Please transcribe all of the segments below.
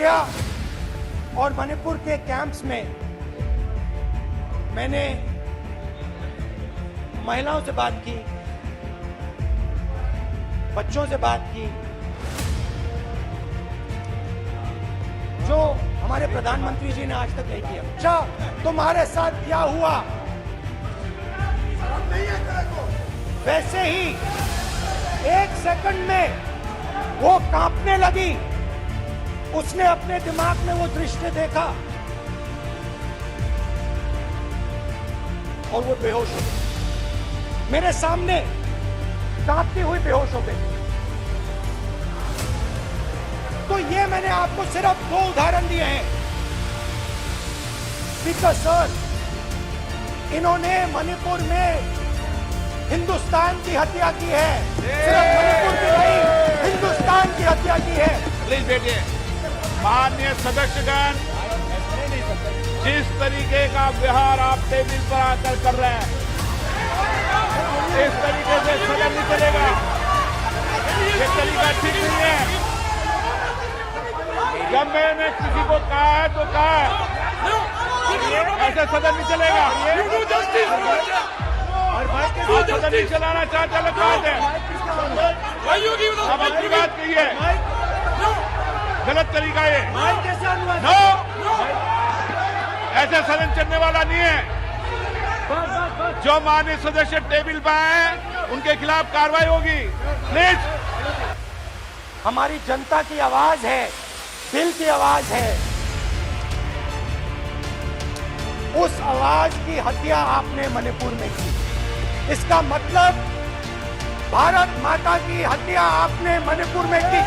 गया और मणिपुर के कैंप्स में मैंने महिलाओं से बात की, बच्चों से बात की, जो हमारे प्रधानमंत्री जी ने आज तक नहीं किया। अच्छा, तुम्हारे साथ क्या हुआ? वैसे ही एक सेकंड में वो कांपने लगी। उसने अपने दिमाग में वो दृश्य देखा और वो बेहोश हो गई। मेरे सामने कांपती हुई बेहोश हो गई। तो ये मैंने आपको सिर्फ 2 उदाहरण दिए हैं। स्पीकर सर, इन्होंने मणिपुर में हिंदुस्तान की हत्या की है। सिर्फ मणिपुर की नहीं, हिंदुस्तान की हत्या की है। प्लीज बैठिए। माननीय सदस्यगण, जिस तरीके का व्यवहार आप टेबल पर आकर कर रहे हैं, इस तरीके से सदन नहीं चलेगा। ये तरीका ठीक नहीं है। जब मैंने किसी को कहा है तो कहा है, ऐसे सदन नहीं चलेगा। और सदन नहीं चलाना चाहते अलग बात है। अब अपनी बात कहिए, गलत तरीका ये। नो, ऐसे सदन चलने वाला नहीं है। जो माननीय सदस्य टेबल पर आए उनके खिलाफ कार्रवाई होगी। प्लीज। हमारी जनता की आवाज है, दिल की आवाज है। उस आवाज की हत्या आपने मणिपुर में की। इसका मतलब भारत माता की हत्या आपने मणिपुर में की।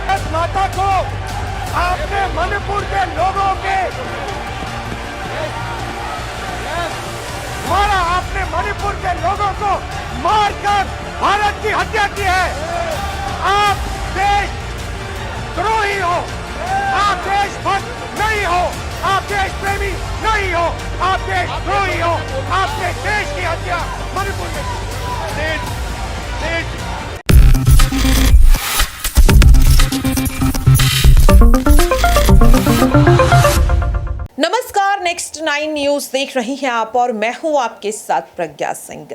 भारत माता को आपने मणिपुर के लोगों के मारा। आपने मणिपुर के लोगों को मारकर भारत की हत्या की है। आप देशद्रोही हो, आप देशभक्त नहीं हो, आप देश प्रेमी नहीं हो, आप देशद्रोही हो। आपने देश की हत्या मणिपुर में की। नमस्कार, नेक्स्ट 9 न्यूज देख रही हैं आप और मैं हूं आपके साथ प्रज्ञा सिंह।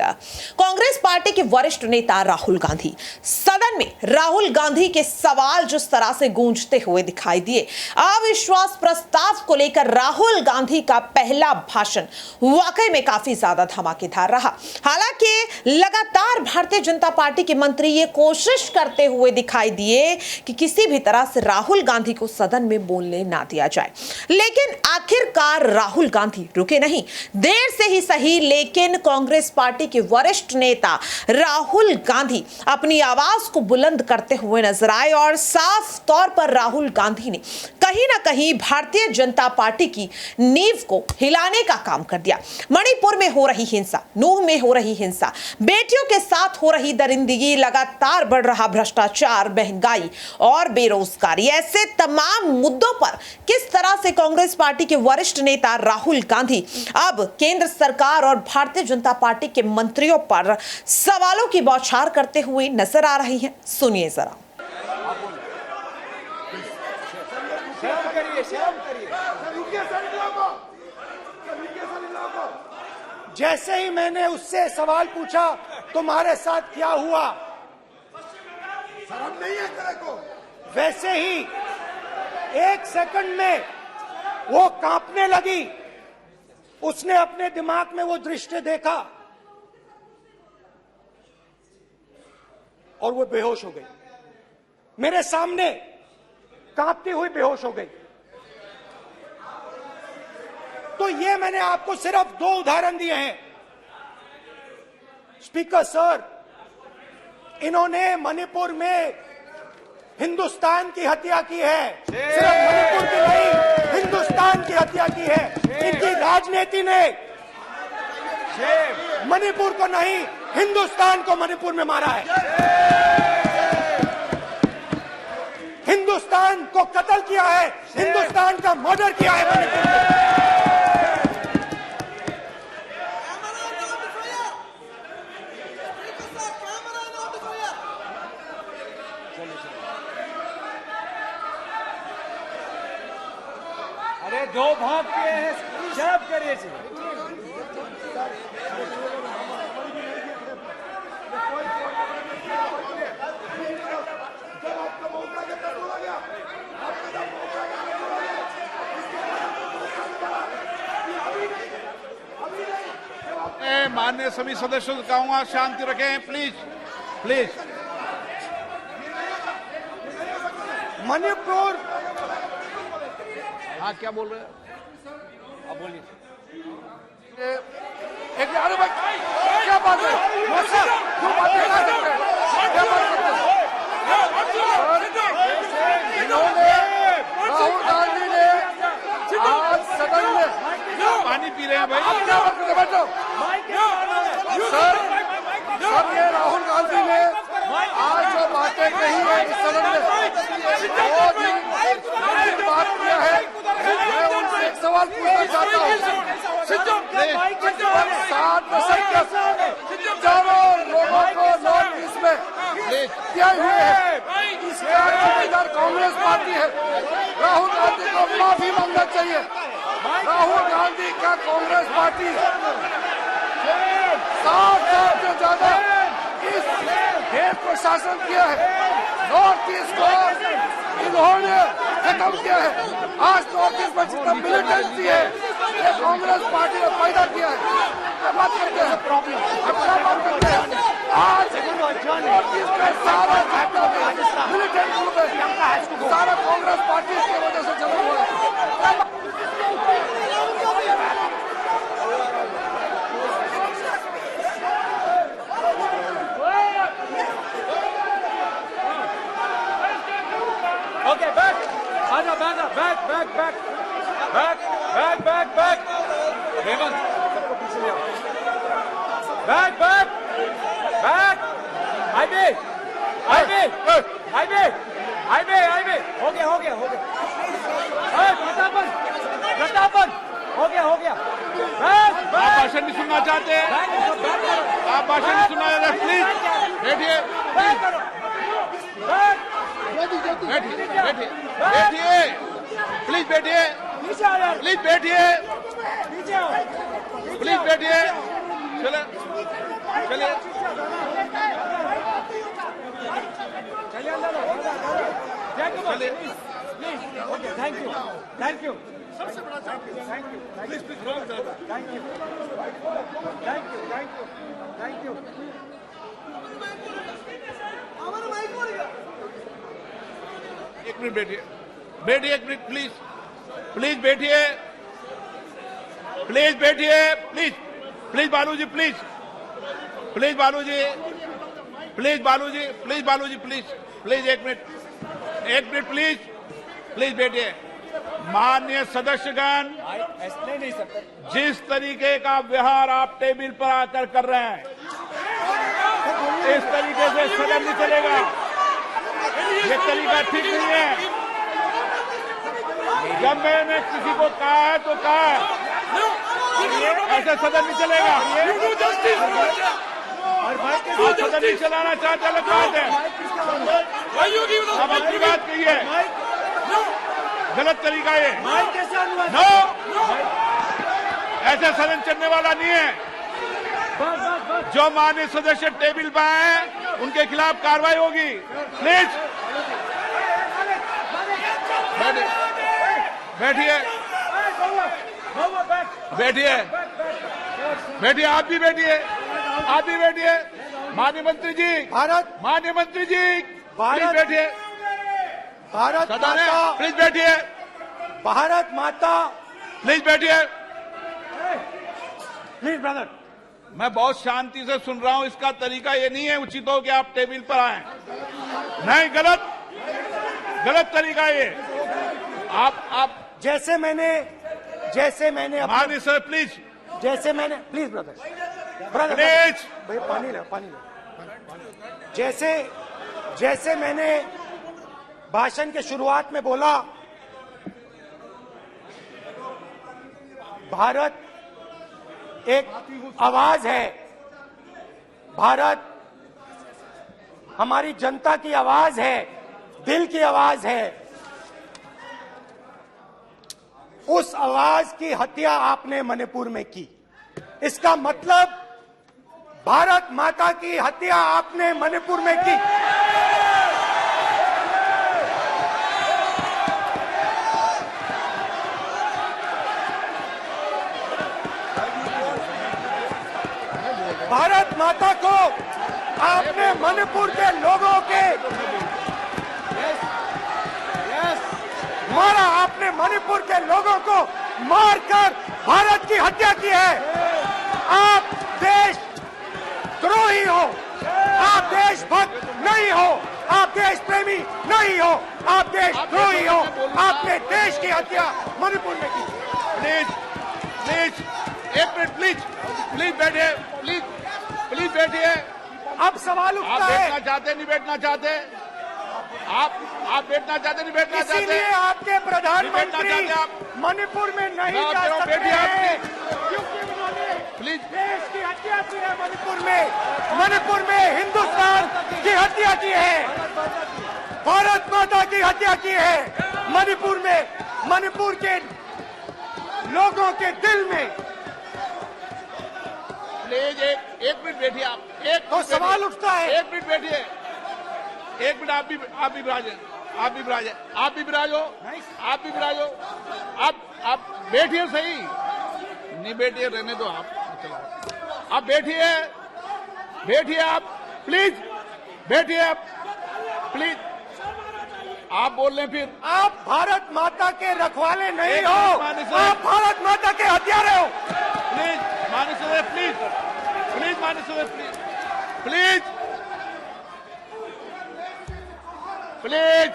कांग्रेस पार्टी के वरिष्ठ नेता राहुल गांधी सदन में राहुल गांधी के सवाल जिस तरह से गूंजते हुए दिखाई दिए, अविश्वास प्रस्ताव को लेकर राहुल गांधी का पहला भाषण वाकई में काफी ज्यादा धमाकेदार रहा। हालांकि लगातार भारतीय जनता पार्टी के मंत्री ये कोशिश करते हुए दिखाई दिए कि किसी भी तरह से राहुल गांधी को सदन में बोलने ना दिया जाए, लेकिन आखिरकार राहुल गांधी रुके नहीं। देर से ही सही, लेकिन कांग्रेस पार्टी के वरिष्ठ नेता राहुल गांधी अपनी आवाज को बुलंद करते हुए नजर आए और साफ तौर पर राहुल गांधी ने कहीं ना कहीं भारतीय जनता पार्टी की नींव को हिलाने का काम कर दिया। मणिपुर में हो रही हिंसा, नूह में हो रही हिंसा, बेटियों के साथ हो रही दरिंदगी, लगातार बढ़ रहा भ्रष्टाचार, महंगाई और बेरोजगारी, ऐसे तमाम मुद्दों पर किस तरह से कांग्रेस पार्टी के वरिष्ठ नेता राहुल गांधी अब केंद्र सरकार और भारतीय जनता पार्टी के मंत्रियों पर सवालों की बौछार करते हुए नजर आ रही हैं। सुनिए जरा। जैसे ही मैंने उससे सवाल पूछा, तुम्हारे साथ क्या हुआ? शर्म नहीं है तेरे को? वैसे ही एक सेकंड में वो कांपने लगी। उसने अपने दिमाग में वो दृश्य देखा और वो बेहोश हो गई। मेरे सामने कांपती हुई बेहोश हो गई। तो ये मैंने आपको सिर्फ 2 उदाहरण दिए हैं। स्पीकर सर, इन्होंने मणिपुर में हिंदुस्तान की हत्या की है। सिर्फ मणिपुर की नहीं, हिंदुस्तान की हत्या की है। इनकी राजनीति ने मणिपुर को नहीं, हिंदुस्तान को मणिपुर में मारा है। हिंदुस्तान को कत्ल किया है, हिंदुस्तान का मर्डर किया है मणिपुर में। अरे दो भाग किए हैं, शराब करिए माननीय सभी सदस्यों से कहूंगा शांति रखें प्लीज प्लीज। मणिपुर, हाँ क्या बोल रहे हैं अब बोलिए। एक अरे भाई क्या बात है, क्यों बात कर सकते हैं, क्या बात करते हैं? इन्होंने राहुल गांधी ने आज सदन में पानी पी रहे हैं भाई। आप क्या बात करते हैं, बैठो सर। सर ये राहुल गांधी ने आज जो बातें कही है इस सदन में बहुत ही बात किया है। मैं उनसे एक सवाल पूछना चाहता हूँ। 7 दशक तक हजारों लोगों को नॉर्थ ईस्ट में किए हुए हैं, इसका जिम्मेदार कांग्रेस पार्टी है। राहुल गांधी को माफी मांगना चाहिए। राहुल गांधी का कांग्रेस पार्टी 7 साल से ज्यादा इस देश को शासन किया है। नॉर्थ ईस्ट को इन्होंने खत्म किया है। आज नॉर्थ ईस्ट में जितना मिलिटेंसी है ये कांग्रेस पार्टी ने पैदा किया है। क्या बात करते हैं, प्रॉब्लम क्या बात करते हैं? आज नॉर्थ ईस्ट में सारा मिलिटेंट ग्रुप है, सारा कांग्रेस पार्टी की वजह से जमा हुआ है। ओके बैक, आजा back back back back back back back back Hemant सबको पीछे ले आओ। Back back back IB IB IB IB IB हो गया हो गया हो गया। प्रतापन प्रतापन हो गया हो गया। बैक आप भाषण नहीं सुनना चाहते हैं, आप भाषण नहीं सुनना चाहते प्लीज बैठिए बैक करो बैक बैठिए बैठिए बैठिए प्लीज बैठिए नीचे आ यार, प्लीज बैठिए नीचे आओ प्लीज बैठिए। चले चलिए चलिए अंदर चलिए please. Okay thank you thank you सबसे बड़ा thank you please please thank you thank you thank you thank you. एक मिनट बैठिए बैठिए एक मिनट प्लीज प्लीज बैठिए प्लीज बैठिए please please Baluji please please Baluji please Baluji please Baluji please please एक minute please please बैठिए। माननीय सदस्यगण, ऐसे नहीं सकते। जिस तरीके का व्यवहार आप टेबल पर आकर कर रहे हैं इस तरीके से सदन नहीं चलेगा। ये तरीका ठीक नहीं है। जब मैंने किसी को कहा है तो कहा है, ऐसे सदन नहीं चलेगा। आप सदन नहीं चलाना चाहते अलग बात है, अब अपनी बात कहिए। गलत तरीका ये नो, ऐसे सदन चलने वाला नहीं है। जो माननीय सदस्य टेबल पर आए हैं उनके खिलाफ कार्रवाई होगी। प्लीज बैठिए बैठिए बैठिए आप भी बैठिए आप भी बैठिए। माननीय मंत्री जी माननीय मंत्री जी प्लीज बैठिए। भारत सदन है, माता, प्लीज बैठिए भारत माता, प्लीज बैठिए। Please brother. मैं बहुत शांति से सुन रहा हूं। इसका तरीका ये नहीं है उचित हो कि आप टेबल पर आए। नहीं, गलत तरीका ये। आप जैसे मैंने माननीय sir please please brother please भाई पानी लो जैसे मैंने भाषण के शुरुआत में बोला, भारत एक आवाज है, भारत हमारी जनता की आवाज है, दिल की आवाज है। उस आवाज की हत्या आपने मणिपुर में की। इसका मतलब भारत माता की हत्या आपने मणिपुर में की। भारत माता को आपने मणिपुर के लोगों के मारा। आपने मणिपुर के लोगों को मारकर भारत की हत्या की है। आप देश द्रोही हो, आप देशभक्त नहीं हो, आप देश प्रेमी नहीं हो, आप देशद्रोही हो। आपने देश की हत्या मणिपुर में की। प्लीज प्लीज एक मिनट, प्लीज प्लीज बैठिए, प्लीज प्लीज बैठिए। अब सवाल आप उठता है, बैठना चाहते नहीं बैठना चाहते? आप बैठना चाहते नहीं बैठना चाहते? इसीलिए आपके प्रधानमंत्री बैठना चाहते आप? मणिपुर में नहीं मैं जा कह रहा हूं, सकते बैठिए हैं आप। क्योंकि उन्होंने प्लीज देश की हत्या की है। मणिपुर में हिंदुस्तान की हत्या की है, भारत माता की हत्या की है। मणिपुर में, मणिपुर के लोगों के दिल में। प्लीज एक मिनट बैठिए आप। एक तो मिनट सवाल बैठिए। उठता है, एक मिनट बैठिए, एक मिनट। आप भी विराजे, आप भी विराजे, आप भी विराजो, आप भी विराजो। आप बैठिए सही, नहीं बैठिए रहने दो आप बैठिए, बैठिए आप प्लीज, बैठिए आप प्लीज। आप बोल रहे हैं फिर आप भारत माता के रखवाले नहीं एक हो, मिनट माननीय सर। आप भारत माता के हत्यारे हो। प्लीज माननीय सदस्य, प्लीज प्लीज माननीय सदस्य, please please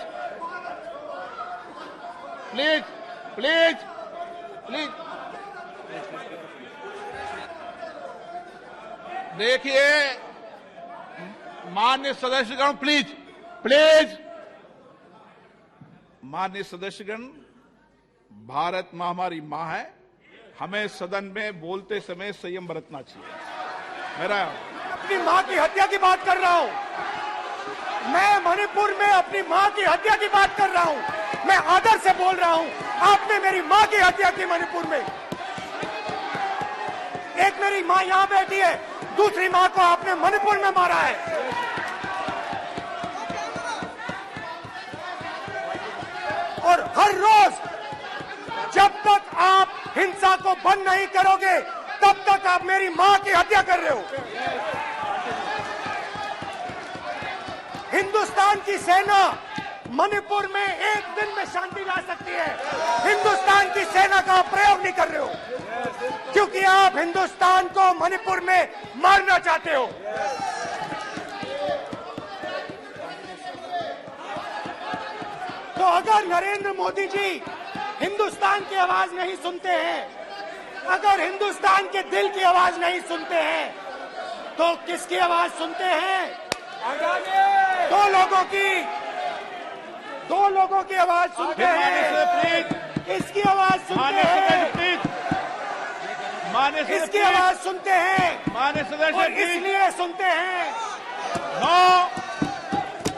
please please please. देखिए माननीय सदस्यगण, प्लीज प्लीज। माननीय सदस्यगण, भारत मां हमारी मां है। हमें सदन में बोलते समय संयम बरतना चाहिए। मेरा अपनी मां की हत्या की बात कर रहा हूं मैं, मणिपुर में अपनी मां की हत्या की बात कर रहा हूं। मैं आदर से बोल रहा हूं, आपने मेरी मां की हत्या की मणिपुर में। एक मेरी मां यहां बैठी है, दूसरी मां को आपने मणिपुर में मारा है। और हर रोज जब तक आप हिंसा को बंद नहीं करोगे, तब तक आप मेरी मां की हत्या कर रहे हो। हिंदुस्तान की सेना मणिपुर में एक दिन में शांति ला सकती है। हिंदुस्तान की सेना का आप प्रयोग नहीं कर रहे हो, क्योंकि आप हिंदुस्तान को मणिपुर में मारना चाहते हो। तो अगर नरेंद्र मोदी जी हिंदुस्तान की आवाज नहीं सुनते हैं, अगर हिंदुस्तान के दिल की आवाज नहीं सुनते हैं, तो किसकी आवाज सुनते हैं? दो लोगों की आवाज सुनते हैं। प्लीज इसकी आवाज सुनते हैं, प्लीज माननीय सदस्य, इसकी आवाज सुनते हैं, माननीय सदस्य, और प्लीज। इसलिए सुनते हैं।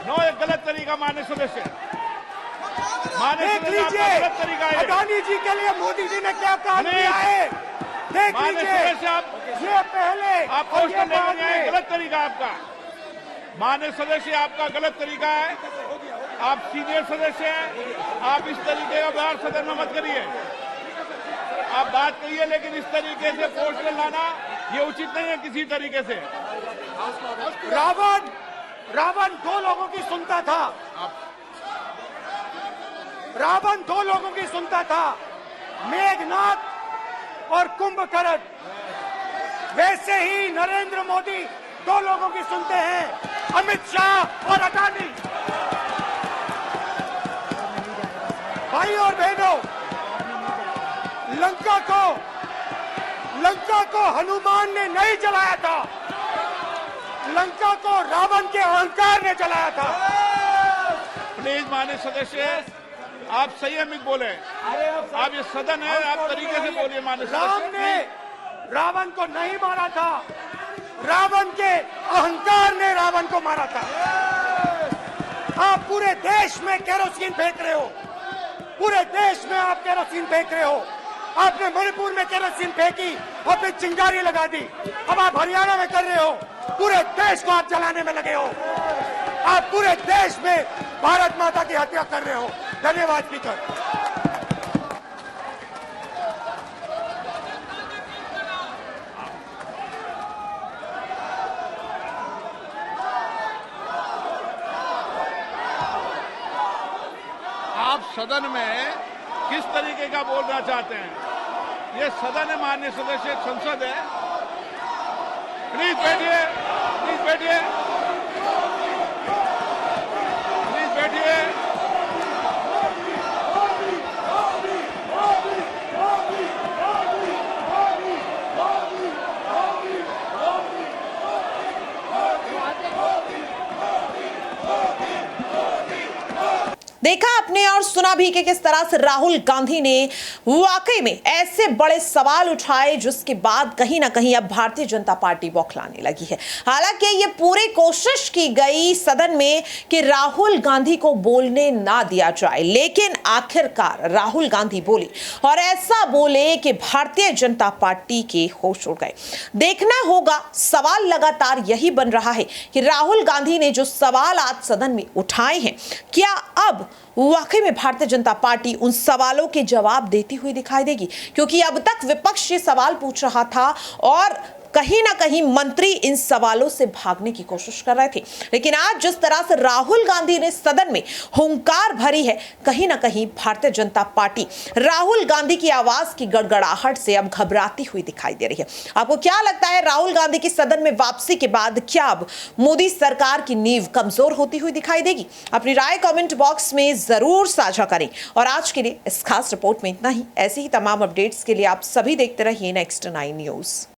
नो एक गलत तरीका माननीय सदस्य, माननीय देख सदस्य, आपका लीजिए गलत तरीका है। अडानी जी के लिए मोदी जी ने क्या काम नहीं। किया है, देख माननीय लीजिए। सदस्य, आप ये पहले आप और ये क्वेश्चन बाद लेने में। गलत तरीका आपका। माननीय सदस्य, आपका गलत तरीका है। आप सीनियर सदस्य हैं, आप इस तरीके का व्यवहार सदन में मत करिए। आप बात करिए, लेकिन इस तरीके से क्वेश्चन लाना ये उचित नहीं है किसी तरीके से। रावण दो लोगों की सुनता था, रावण दो लोगों की सुनता था, मेघनाथ और कुंभकर्ण। वैसे ही नरेंद्र मोदी दो लोगों की सुनते हैं, अमित शाह और अडानी। भाई और बहनों, लंका को हनुमान ने नहीं जलाया था, लंका को रावण के अहंकार ने जलाया था। प्लीज माननीय सदस्य, आप संयमित बोले। आप ये सदन है, आप तरीके से बोलिए। माननीय राम सदस्य, ने रावण को नहीं मारा था, रावण के अहंकार ने रावण को मारा था। आप पूरे देश में केरोसिन फेंक रहे हो, पूरे देश में आप केरोसिन फेंक रहे हो। आपने मणिपुर में केरोसिन फेंकी और फिर चिंगारी लगा दी। अब आप हरियाणा में कर रहे हो, पूरे देश को आप जलाने में लगे हो। आप पूरे देश में भारत माता की हत्या कर रहे हो। धन्यवाद स्पीकर। आप सदन में किस तरीके का बोलना चाहते हैं? ये सदन है, माननीय सदस्य, संसद है। प्लीज बैठिए, प्लीज बैठिए, प्लीज बैठिए। देखा आपने और सुना भी कि किस तरह से राहुल गांधी ने वाकई में ऐसे बड़े सवाल उठाए जिसके बाद कहीं ना कहीं अब भारतीय जनता पार्टी बौखलाने लगी है। हालांकि ये पूरी कोशिश की गई सदन में कि राहुल गांधी को बोलने ना दिया जाए, लेकिन आखिरकार राहुल गांधी बोले और ऐसा बोले कि भारतीय जनता पार्टी के होश उड़ गए। देखना होगा, सवाल लगातार यही बन रहा है कि राहुल गांधी ने जो सवाल आज सदन में उठाए हैं, क्या अब वाकई में भारतीय जनता पार्टी उन सवालों के जवाब देती हुई दिखाई देगी? क्योंकि अब तक विपक्ष ये सवाल पूछ रहा था और कहीं ना कहीं मंत्री इन सवालों से भागने की कोशिश कर रहे थे, लेकिन आज जिस तरह से राहुल गांधी ने सदन में हुंकार भरी है, कहीं ना कहीं भारतीय जनता पार्टी राहुल गांधी की आवाज की गड़गड़ाहट से अब घबराती हुई दिखाई दे रही है। आपको क्या लगता है, राहुल गांधी की सदन में वापसी के बाद क्या अब मोदी सरकार की नींव कमजोर होती हुई दिखाई देगी? अपनी राय कमेंट बॉक्स में जरूर साझा करें। और आज के लिए इस खास रिपोर्ट में इतना ही। ऐसे ही तमाम अपडेट्स के लिए आप सभी देखते रहिए नेक्स्ट 9 न्यूज।